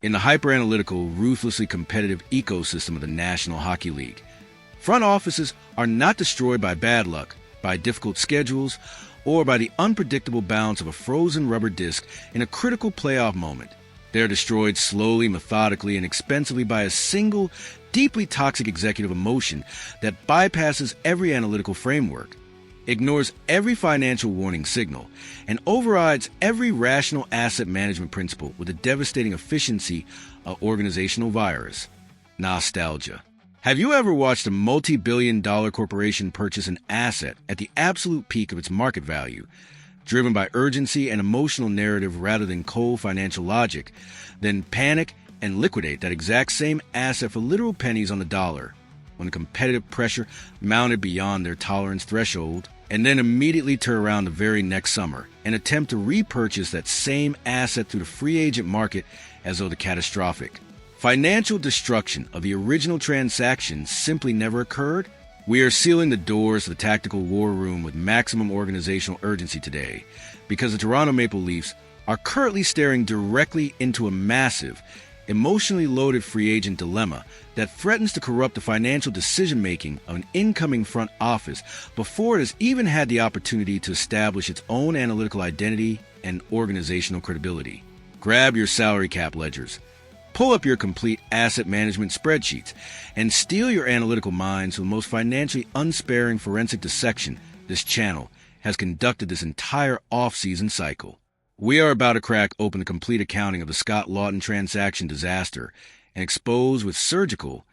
in the hyper-analytical, ruthlessly competitive ecosystem of the National Hockey League. Front offices are not destroyed by bad luck, by difficult schedules, or by the unpredictable bounce of a frozen rubber disc in a critical playoff moment. They are destroyed slowly, methodically, and expensively by a single, deeply toxic executive emotion that bypasses every analytical framework, ignores every financial warning signal, and overrides every rational asset management principle with the devastating efficiency of organizational virus: nostalgia. Have you ever watched a multi-billion-dollar corporation purchase an asset at the absolute peak of its market value, driven by urgency and emotional narrative rather than cold financial logic, then panic and liquidate that exact same asset for literal pennies on the dollar when the competitive pressure mounted beyond their tolerance threshold, and then immediately turn around the very next summer and attempt to repurchase that same asset through the free agent market as though the catastrophic financial destruction of the original transaction simply never occurred? We are sealing the doors of the tactical war room with maximum organizational urgency today because the Toronto Maple Leafs are currently staring directly into a massive, emotionally loaded free agent dilemma that threatens to corrupt the financial decision-making of an incoming front office before it has even had the opportunity to establish its own analytical identity and organizational credibility. Grab your salary cap ledgers, pull up your complete asset management spreadsheets, and steel your analytical minds to the most financially unsparing forensic dissection this channel has conducted this entire off-season cycle. We are about to crack open the complete accounting of the Scott Laughton transaction disaster and expose with surgical,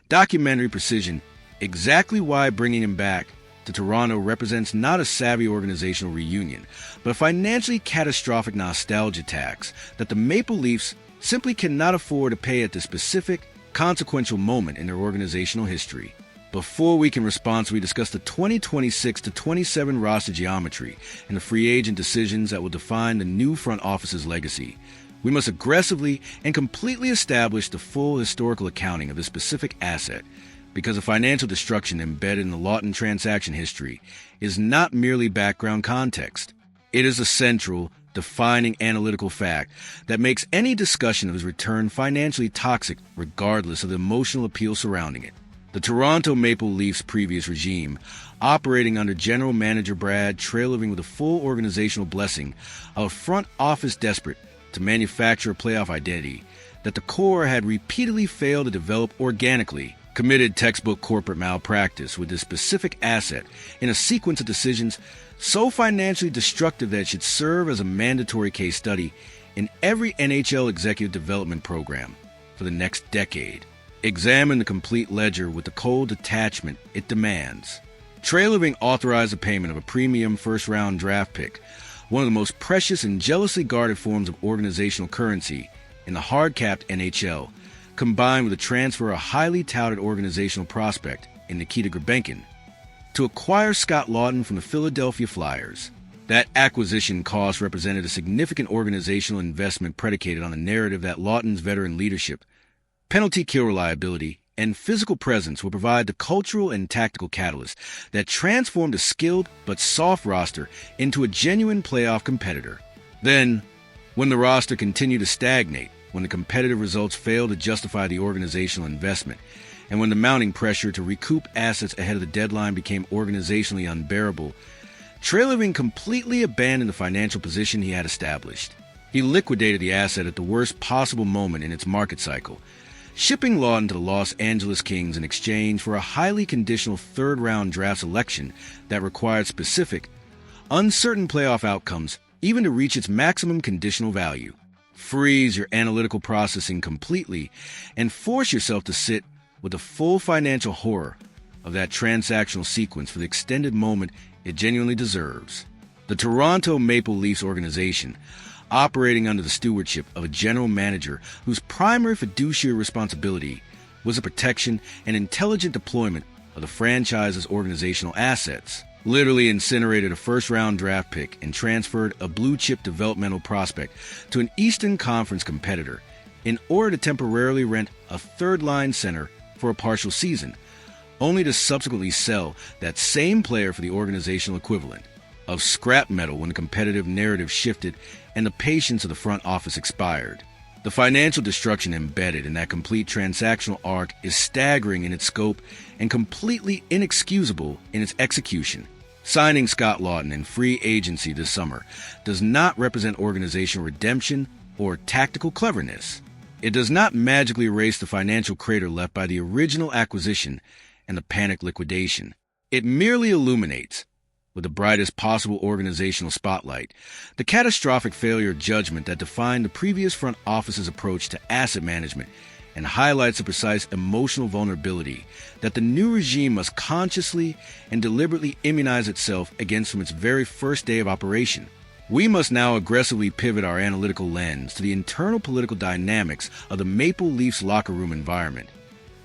documentary precision exactly why bringing him back to Toronto represents not a savvy organizational reunion, but a financially catastrophic nostalgia tax that the Maple Leafs simply cannot afford to pay at this specific, consequential moment in their organizational history. Before we can responsibly discuss the 2026-27 roster geometry and the free agent decisions that will define the new front office's legacy, we must aggressively and completely establish the full historical accounting of this specific asset, because the financial destruction embedded in the Laughton transaction history is not merely background context. It is a central, defining analytical fact that makes any discussion of his return financially toxic regardless of the emotional appeal surrounding it. The Toronto Maple Leafs' previous regime, operating under General Manager Brad Trailoving with the full organizational blessing of a front office desperate to manufacture a playoff identity that the core had repeatedly failed to develop organically, committed textbook corporate malpractice with this specific asset in a sequence of decisions so financially destructive that it should serve as a mandatory case study in every NHL executive development program for the next decade. Examine the complete ledger with the cold detachment it demands. Trailoving authorized the payment of a premium first-round draft pick, one of the most precious and jealously guarded forms of organizational currency in the hard-capped NHL, combined with the transfer of a highly touted organizational prospect in Nikita Grabenkin, to acquire Scott Laughton from the Philadelphia Flyers. That acquisition cost represented a significant organizational investment predicated on the narrative that Laughton's veteran leadership, penalty kill reliability, and physical presence would provide the cultural and tactical catalyst that transformed a skilled but soft roster into a genuine playoff competitor. Then, when the roster continued to stagnate, when the competitive results failed to justify the organizational investment, and when the mounting pressure to recoup assets ahead of the deadline became organizationally unbearable, Trailoving completely abandoned the financial position he had established. He liquidated the asset at the worst possible moment in its market cycle, shipping Laughton to the Los Angeles Kings in exchange for a highly conditional third-round draft selection that required specific, uncertain playoff outcomes even to reach its maximum conditional value. Freeze your analytical processing completely and force yourself to sit with the full financial horror of that transactional sequence for the extended moment it genuinely deserves. The Toronto Maple Leafs organization, operating under the stewardship of a general manager whose primary fiduciary responsibility was the protection and intelligent deployment of the franchise's organizational assets, literally incinerated a first-round draft pick and transferred a blue-chip developmental prospect to an Eastern Conference competitor in order to temporarily rent a third-line center for a partial season, only to subsequently sell that same player for the organizational equivalent of scrap metal when the competitive narrative shifted and the patience of the front office expired. The financial destruction embedded in that complete transactional arc is staggering in its scope and completely inexcusable in its execution. Signing Scott Laughton in free agency this summer does not represent organizational redemption or tactical cleverness. It does not magically erase the financial crater left by the original acquisition and the panicked liquidation. It merely illuminates, with the brightest possible organizational spotlight, the catastrophic failure of judgment that defined the previous front office's approach to asset management and highlights the precise emotional vulnerability that the new regime must consciously and deliberately immunize itself against from its very first day of operation. We must now aggressively pivot our analytical lens to the internal political dynamics of the Maple Leafs locker room environment.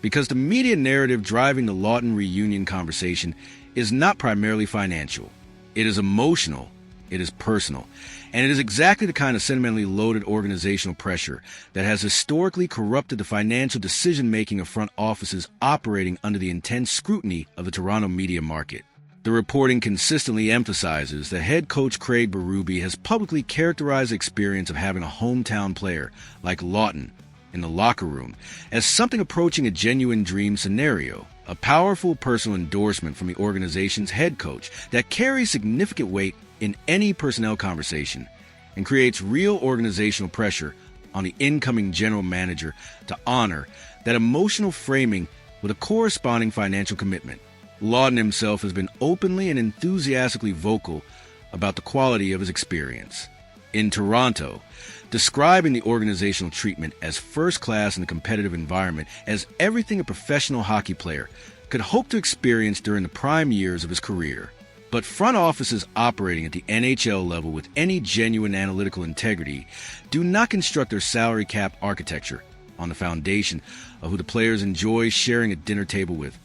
Because the media narrative driving the Laughton reunion conversation is not primarily financial. It is emotional, it is personal, and it is exactly the kind of sentimentally loaded organizational pressure that has historically corrupted the financial decision-making of front offices operating under the intense scrutiny of the Toronto media market. The reporting consistently emphasizes that head coach Craig Berube has publicly characterized the experience of having a hometown player like Laughton in the locker room as something approaching a genuine dream scenario, a powerful personal endorsement from the organization's head coach that carries significant weight in any personnel conversation and creates real organizational pressure on the incoming general manager to honor that emotional framing with a corresponding financial commitment. Laughton himself has been openly and enthusiastically vocal about the quality of his experience in Toronto, describing the organizational treatment as first class in a competitive environment as everything a professional hockey player could hope to experience during the prime years of his career. But front offices operating at the NHL level with any genuine analytical integrity do not construct their salary cap architecture on the foundation of who the players enjoy sharing a dinner table with,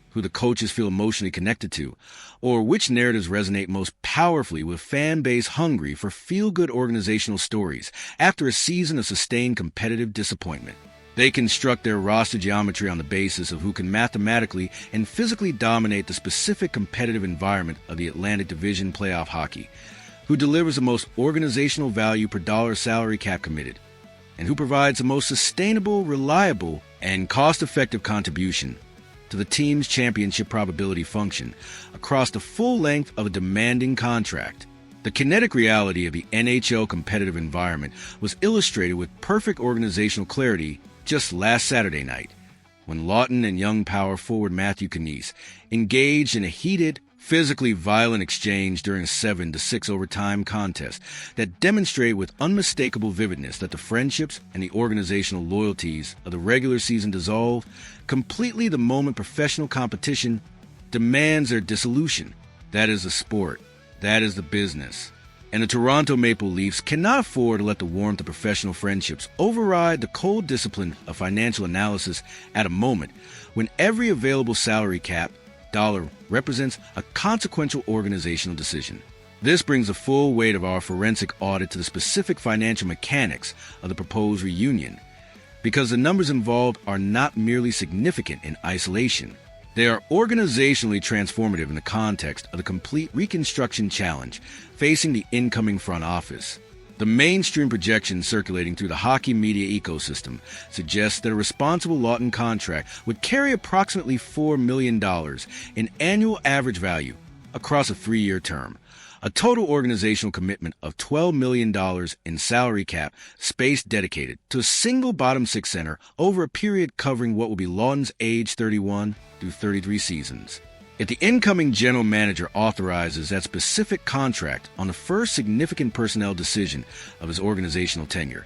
who the coaches feel emotionally connected to, or which narratives resonate most powerfully with fan base hungry for feel-good organizational stories after a season of sustained competitive disappointment. They construct their roster geometry on the basis of who can mathematically and physically dominate the specific competitive environment of the Atlantic Division playoff hockey, who delivers the most organizational value per dollar salary cap committed, and who provides the most sustainable, reliable, and cost-effective contribution to the team's championship probability function across the full length of a demanding contract. The kinetic reality of the NHL competitive environment was illustrated with perfect organizational clarity just last Saturday night, when Laughton and young power forward Matthew Knies engaged in a heated, physically violent exchange during a 7-6 overtime contest that demonstrated with unmistakable vividness that the friendships and the organizational loyalties of the regular season dissolve completely the moment professional competition demands their dissolution. That is the sport. That is the business. And the Toronto Maple Leafs cannot afford to let the warmth of professional friendships override the cold discipline of financial analysis at a moment when every available salary cap dollar represents a consequential organizational decision. This brings the full weight of our forensic audit to the specific financial mechanics of the proposed reunion, because the numbers involved are not merely significant in isolation. They are organizationally transformative in the context of the complete reconstruction challenge facing the incoming front office. The mainstream projections circulating through the hockey media ecosystem suggest that a responsible Laughton contract would carry approximately $4 million in annual average value across a 3-year term, a total organizational commitment of $12 million in salary cap space dedicated to a single bottom six center over a period covering what will be Laughton's age 31 through 33 seasons. If the incoming general manager authorizes that specific contract on the first significant personnel decision of his organizational tenure,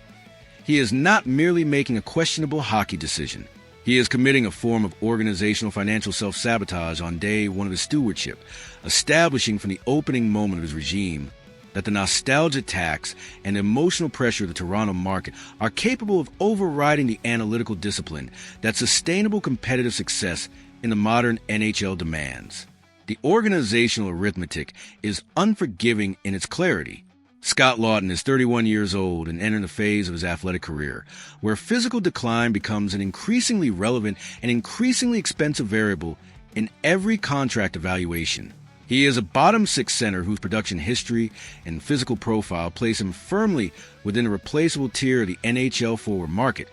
he is not merely making a questionable hockey decision. He is committing a form of organizational financial self-sabotage on day one of his stewardship, establishing from the opening moment of his regime that the nostalgia tax and emotional pressure of the Toronto market are capable of overriding the analytical discipline that sustainable competitive success in the modern NHL demands. The organizational arithmetic is unforgiving in its clarity. Scott Laughton is 31 years old and entering the phase of his athletic career, where physical decline becomes an increasingly relevant and increasingly expensive variable in every contract evaluation. He is a bottom-six center whose production history and physical profile place him firmly within the replaceable tier of the NHL forward market,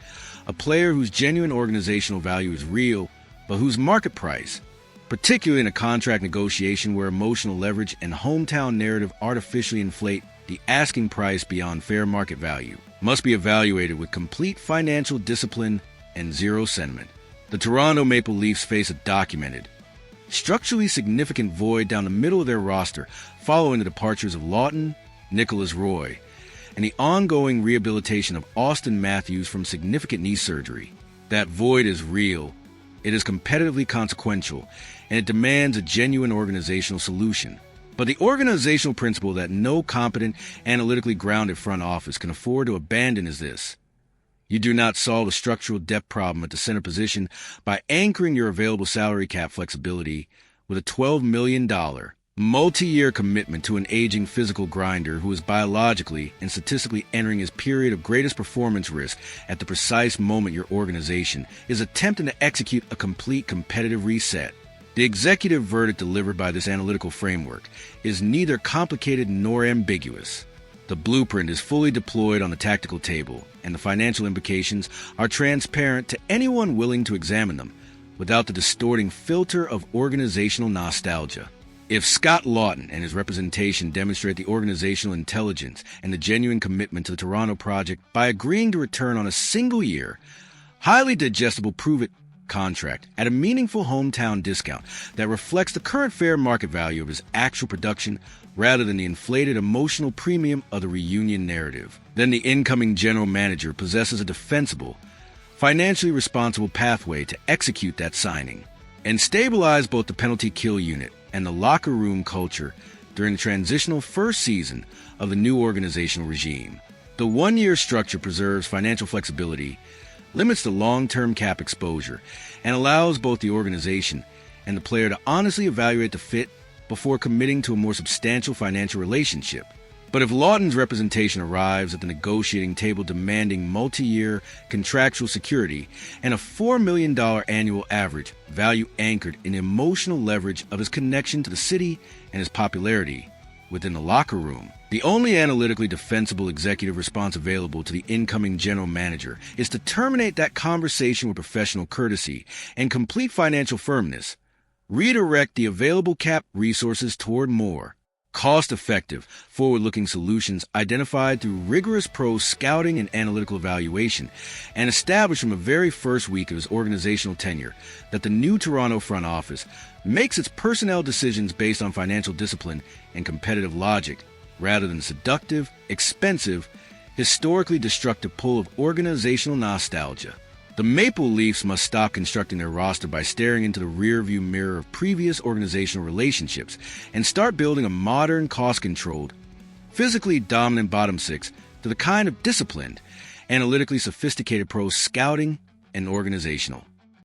a player whose genuine organizational value is real, but whose market price, particularly in a contract negotiation where emotional leverage and hometown narrative artificially inflate the asking price beyond fair market value, must be evaluated with complete financial discipline and zero sentiment. The Toronto Maple Leafs face a documented, structurally significant void down the middle of their roster following the departures of Laughton, Nicholas Roy, and the ongoing rehabilitation of Auston Matthews from significant knee surgery. That void is real, it is competitively consequential, and it demands a genuine organizational solution. But the organizational principle that no competent, analytically grounded front office can afford to abandon is this: you do not solve a structural depth problem at the center position by anchoring your available salary cap flexibility with a $12 million multi-year commitment to an aging physical grinder who is biologically and statistically entering his period of greatest performance risk at the precise moment your organization is attempting to execute a complete competitive reset. The executive verdict delivered by this analytical framework is neither complicated nor ambiguous. The blueprint is fully deployed on the tactical table, and the financial implications are transparent to anyone willing to examine them without the distorting filter of organizational nostalgia. If Scott Laughton and his representation demonstrate the organizational intelligence and the genuine commitment to the Toronto project by agreeing to return on a single-year, highly digestible prove-it contract at a meaningful hometown discount that reflects the current fair market value of his actual production rather than the inflated emotional premium of the reunion narrative, then the incoming general manager possesses a defensible, financially responsible pathway to execute that signing and stabilize both the penalty kill unit and the locker room culture during the transitional first season of the new organizational regime. The one-year structure preserves financial flexibility, limits the long-term cap exposure, and allows both the organization and the player to honestly evaluate the fit before committing to a more substantial financial relationship. But if Laughton's representation arrives at the negotiating table demanding multi-year contractual security and a $4 million annual average value anchored in the emotional leverage of his connection to the city and his popularity within the locker room, the only analytically defensible executive response available to the incoming general manager is to terminate that conversation with professional courtesy and complete financial firmness, redirect the available cap resources toward more cost-effective, forward-looking solutions identified through rigorous pro scouting and analytical evaluation, and established from the very first week of his organizational tenure that the new Toronto front office makes its personnel decisions based on financial discipline and competitive logic, rather than seductive, expensive, historically destructive pull of organizational nostalgia. The Maple Leafs must stop constructing their roster by staring into the rearview mirror of previous organizational relationships and start building a modern, cost-controlled, physically dominant bottom six to the kind of disciplined, analytically sophisticated pro scouting and organizational